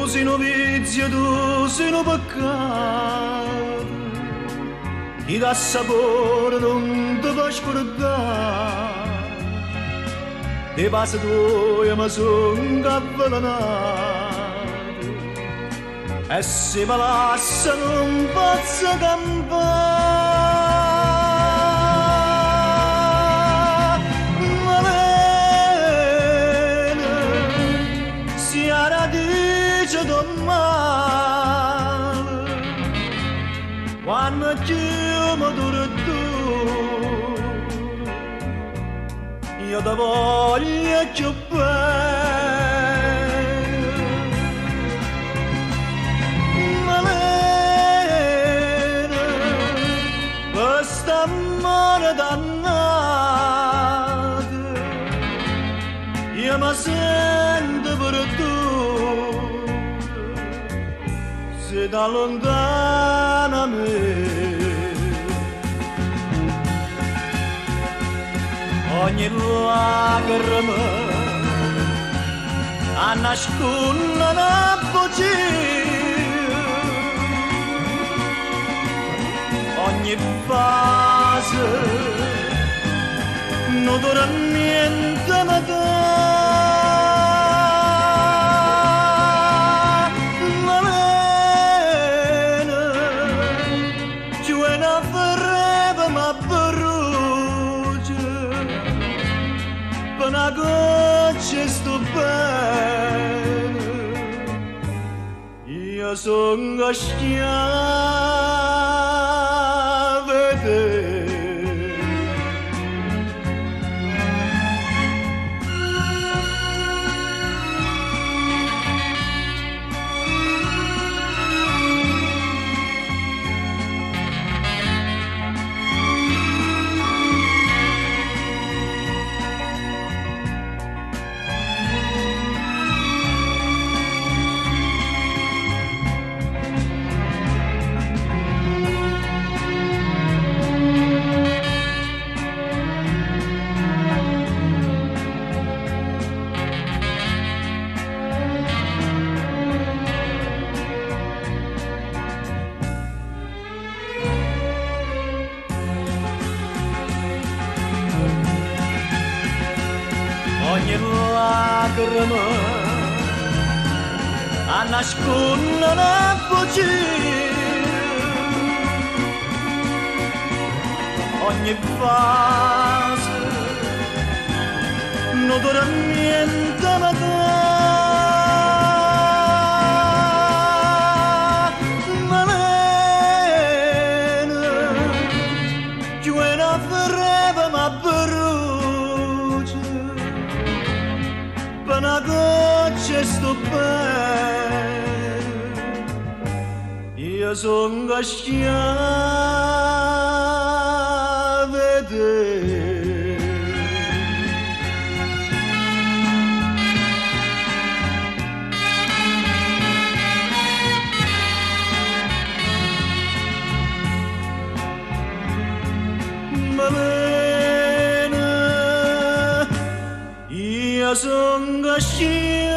sei un vizio, tu sei un peccato, ti dà sapore, non ti puoi scordare. Ti passa tu e mi sono avvelenato, e se mi lascia non posso campare. Malena, se la radice do male, quando chiamo tu, io ti voglio più bene. Malena, questa amore dannato, io mi sento per tu, se da lontana me. Ogni lacrima a nasconde una bugia, ogni fase non dormiente mi dà. Malena, ci vuoi una freve ma una goccia sto bene, io sono schiavo di te. Ogni lacrima a nasconde una bugia, ogni fase non dormiente mi dà. Malena, ci vuoi una freve ma una goccia sto bene, io sono schiavo di te. Malena, io sono schiavo